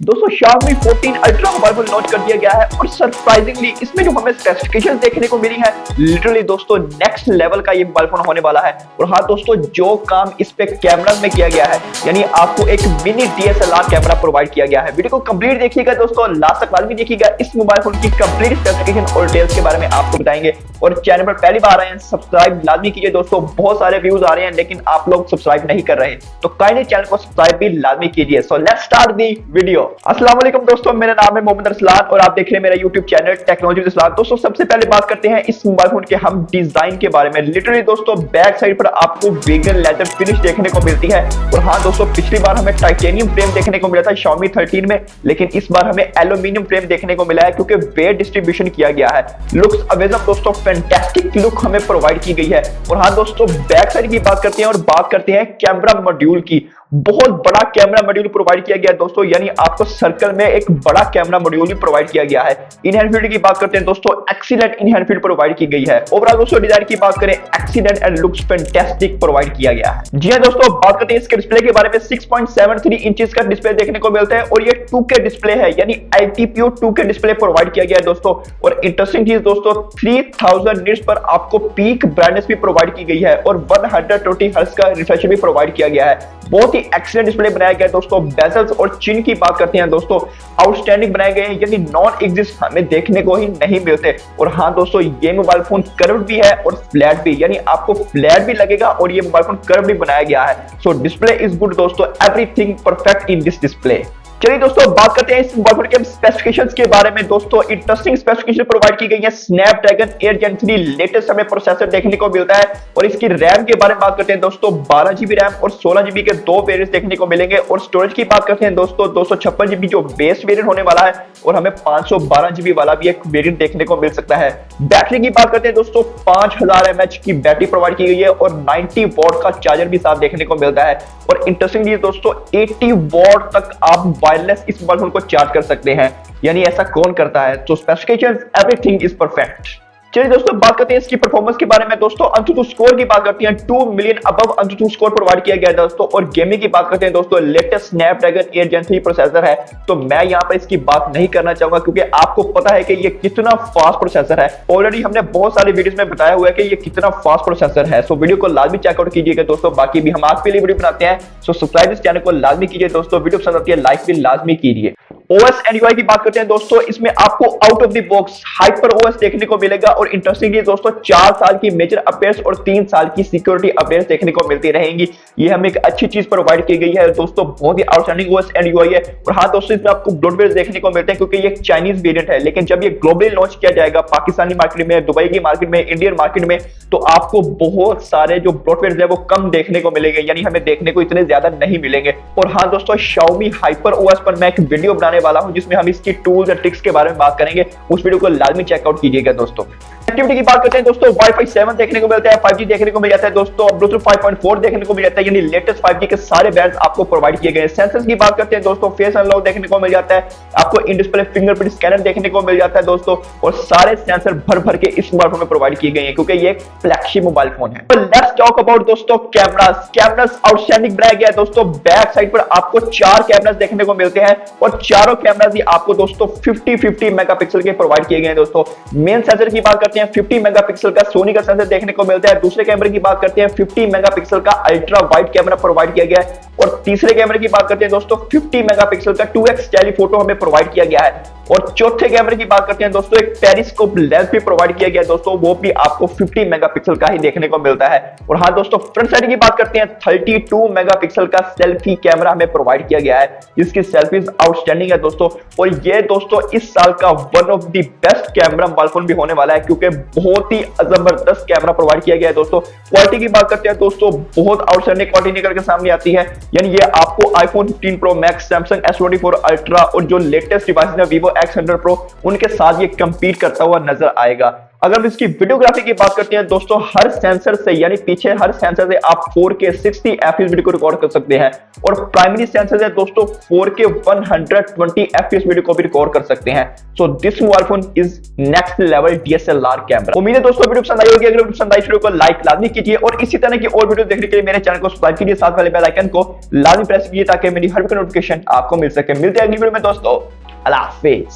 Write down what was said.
दोस्तों Xiaomi 14 ultra mobile phone launch कर दिया गया है और सरप्राइजिंगली इसमें जो हमें स्पेसिफिकेशंस देखने को मिली है लिटरली दोस्तों नेक्स्ट लेवल का ये मोबाइल फोन होने वाला है। और हाँ दोस्तों, जो काम इस पे कैमरा में किया गया है यानी आपको एक मिनी DSLR कैमरा प्रोवाइड किया गया है। वीडियो को कंप्लीट देखिएगा दोस्तों, लास्ट तक लाजमी देखिएगा। इस मोबाइल फोन की कंप्लीट स्पेसिफिकेशन और डिटेल्स के बारे में आपको बताएंगे। और चैनल पर पहली बार आए हैं सब्सक्राइब लाजमी कीजिए दोस्तों, बहुत सारे व्यूज आ रहे हैं लेकिन आप लोग सब्सक्राइब नहीं कर रहे, तो काइंडली चैनल को सब्सक्राइब भी लाजमी कीजिए। So let's start the video. अस्सलाम वालेकुम दोस्तों, मेरा नाम है मोहम्मद अरसलान और आप देख रहे हैं मेरा YouTube channel technology with Arsalan. दोस्तों सबसे पहले बात करते हैं इस मोबाइल फोन के हम डिजाइन के बारे में। लिटरली दोस्तों बैक साइड पर आपको वेगन लेदर फिनिश देखने को मिलती है। और हाँ दोस्तों, पिछली बार हमें टाइटेनियम फ्रेम देखने को मिला था Xiaomi 13 में, लेकिन इस बार हमें एल्यूमिनियम फ्रेम देखने को मिला है क्योंकि वेट डिस्ट्रीब्यूशन किया गया है। लुक्स अमेजिंग दोस्तों, फैंटास्टिक लुक हमें प्रोवाइड की गई है। और हाँ दोस्तों, बैक साइड की बात करते हैं और बात करते हैं कैमरा मॉड्यूल की। बहुत बड़ा कैमरा मॉड्यूल प्रोवाइड किया गया है दोस्तों, यानी आपको सर्कल में एक बड़ा कैमरा मॉड्यूल भी प्रोवाइड किया गया है। इनहैंड फील्ड की बात करते हैं दोस्तों, एक्सीलेंट इनहैंड फील्ड प्रोवाइड की गई है। ओवरऑल दोस्तों डिजाइन की बात करें, excellent and looks fantastic provide किया गया है। जी हां दोस्तों, बात करते हैं इसके डिस्प्ले के बारे में। 6.73 इंचेस का डिस्प्ले देखने को मिलता है और ये 2K डिस्प्ले है, यानी IPPO 2K डिस्प्ले प्रोवाइड किया गया है दोस्तों। और इंटरेस्टिंग चीज दोस्तों, 3000 निट्स पर आपको पीक ब्राइटनेस भी प्रोवाइड की गई है और 120 हर्ट्ज का रिफ्रेश भी प्रोवाइड किया गया है। बहुत ही एक्सीलेंट डिस्प्ले बनाया गया है दोस्तों। बेजल्स और चिन की बात करते हैं दोस्तों, आउटस्टैंडिंग बनाए गए हैं, यानी नॉन एग्जिस्ट हमें देखने को ही नहीं मिलते। और हाँ दोस्तों, ये मोबाइल फोन कर्व भी है और फ्लैट भी, यानी आपको फ्लैट भी लगेगा और ये मोबाइल फोन कर्व भी बनाया गया है। सो डिस्प्ले इज गुड दोस्तों, everything perfect in this display. चलिए दोस्तों बात करते हैं इस मोबाइल फोन के स्पेसिफिकेशंस के बारे में। दोस्तों इंटरेस्टिंग स्पेसिफिकेशन प्रोवाइड की गई है। स्नैपड्रैगन 8 Gen 3 लेटेस्ट हमें प्रोसेसर देखने को मिलता है। और इसकी रैम के बारे में बात करते हैं दोस्तों, 12GB रैम और 16GB के दो वेरिएंट्स देखने को मिलेंगे। और स्टोरेज की बात करते हैं दोस्तों, 256GB जो बेस वेरिएंट होने वाला है और हमें 512GB वाला भी एक वेरिएंट देखने को मिल सकता है। बैटरी की बात करते हैं दोस्तों, 5000 mAh की बैटरी प्रोवाइड की गई है और 90 वॉट का चार्जर भी साथ देखने को मिलता है। और इंटरेस्टिंग चीज दोस्तों, 80 वॉट तक आप वायरलेस इस मोबाइल फोन को चार्ज कर सकते हैं, यानी ऐसा कौन करता है। तो स्पेसिफिकेशंस एवरीथिंग इज परफेक्ट। चलिए दोस्तों बात करते हैं इसकी परफॉर्मेंस के बारे में। दोस्तों AnTuTu स्कोर की बात करते हैं, 2 million above AnTuTu score provide किया गया है दोस्तों। और गेमिंग की बात करते हैं दोस्तों, लेटेस्ट स्नैपड्रैगन 8 Gen 3 प्रोसेसर है, तो मैं यहां पर इसकी बात नहीं करना चाहूंगा क्योंकि आपको पता है कि ये कितना फास्ट प्रोसेसर है। ऑलरेडी हमने बहुत सारे वीडियोस में बताया हुआ है कि ये कितना फास्ट प्रोसेसर है। सो वीडियो को लाजमी चेकआउट कीजिएगा दोस्तों। बाकी भी हम आपके लिए वीडियो बनाते हैं, सो सब्सक्राइब इस चैनल को लाजमी कीजिए दोस्तों। वीडियो पसंद आती है लाइक भी लाजमी कीजिए। OS एंड UI की बात करते हैं दोस्तों, इसमें आपको out of the box hyper OS देखने को मिलेगा। और इंटरेस्टिंगली दोस्तों 4 साल की मेजर अपडेट्स और 3 साल की सिक्योरिटी अपडेट्स देखने को मिलती रहेंगी। ये हमें एक अच्छी चीज प्रोवाइड की गई है दोस्तों, बहुत ही आउटस्टैंडिंग OS एंड UI है। और हाँ दोस्तों, इसमें आपको ब्लॉटवेयर देखने को मिलते हैं क्योंकि ये एक चाइनीज वेरिएंट है, लेकिन जब ये ग्लोबली लॉन्च किया जाएगा पाकिस्तानी मार्केट में, दुबई की मार्केट में, इंडियन मार्केट में, तो आपको बहुत सारे जो ब्लॉटवेयर है वो कम देखने को मिलेंगे, यानी हमें देखने को इतने ज्यादा नहीं मिलेंगे। और हाँ दोस्तों, Xiaomi हाइपर OS पर मैं एक वीडियो बनाने वाला हूं जिसमें हम इसकी टूल्स और ट्रिक्स के बारे में बात करेंगे। उस वीडियो को लाजमी चेकआउट कीजिएगा दोस्तों। कनेक्टिविटी की बात करते हैं दोस्तों, Wi-Fi 7 देखने को मिलता है, 5G देखने को मिल जाता है दोस्तों, Bluetooth 5.4 देखने को मिल जाता है, यानी लेटेस्ट 5G के सारे बैंड्स आपको प्रोवाइड किए गए हैं। सेंसर्स की बात करते हैं दोस्तों, फेस अनलॉक देखने को मिल जाता है, आपको इन डिस्प्ले फिंगरप्रिंट स्कैनर देखने को मिल जाता है दोस्तों। और सारे सेंसर भर भर के इस मोबाइल फोन में प्रोवाइड किए गए हैं क्योंकि ये एक फ्लैगशिप मोबाइल फोन है। तो लेट्स टॉक अबाउट दोस्तों कैमरास आउटस्टैंडिंग बनाया गया है दोस्तों। बैक साइड पर आपको 4 कैमरास देखने को मिलते हैं और चारों कैमरास ही आपको दोस्तों 50 मेगापिक्सल के प्रोवाइड किए गए हैं दोस्तों। मेन सेंसर की बात करते हैं, 50 मेगापिक्सल का सोनी का सेंसर देखने को मिलता है। दूसरे कैमरे की बात करते हैं, 50 मेगापिक्सल का अल्ट्रा वाइड कैमरा प्रोवाइड किया गया है। और तीसरे कैमरे की बात करते हैं दोस्तों, 50 मेगापिक्सल का 2x टेलीफोटो हमें प्रोवाइड किया गया है। और चौथे कैमरे की बात करते हैं दोस्तों, एक पेरिस्कोप लेंस भी प्रोवाइड किया गया है दोस्तों, वो भी आपको 50 मेगापिक्सल का ही देखने को मिलता है। और हाँ दोस्तों, फ्रंट साइड की बात करते हैं, 32 मेगापिक्सल का सेल्फी कैमरा हमें प्रोवाइड किया गया है, जिसकी सेल्फीज आउटस्टैंडिंग है दोस्तों। और ये दोस्तों इस साल का one of the best camera mobile phone भी होने वाला है क्योंकि बहुत ही जबरदस्त कैमरा प्रोवाइड किया गया है दोस्तों। क्वालिटी की बात करते हैं दोस्तों, बहुत आउटस्टैंडिंग क्वालिटी निकल के सामने आती है, यानी ये आपको iPhone 15 Pro Max, Samsung S24 Ultra और जो लेटेस्ट डिवाइस है Vivo X100 Pro, उनके साथ ये कंपीट करता हुआ नजर आएगा। अगर हम इसकी वीडियोग्राफी की बात करते हैं दोस्तों, हर सेंसर से यानी पीछे हर सेंसर से आप 4K 60 fps वीडियो को रिकॉर्ड कर सकते हैं और प्राइमरी सेंसर से दोस्तों 4K 120 fps वीडियो को भी रिकॉर्ड कर सकते हैं। So this mobile phone is next level DSLR camera. उम्मीद है दोस्तों वीडियो पसंद आई होगी। अगर वीडियो पसंद आई वीडियो को लाइक लाजमी कीजिए और इसी तरह की और वीडियो देखने के लिए मेरे चैनल को सब्सक्राइब कीजिए, साथ वाले बेल आइकन को लाजमी प्रेस कीजिए ताकि मेरी हर वीडियो नोटिफिकेशन आपको मिल सके। मिलते हैं अगली वीडियो में दोस्तों, अल्लाह हाफिज।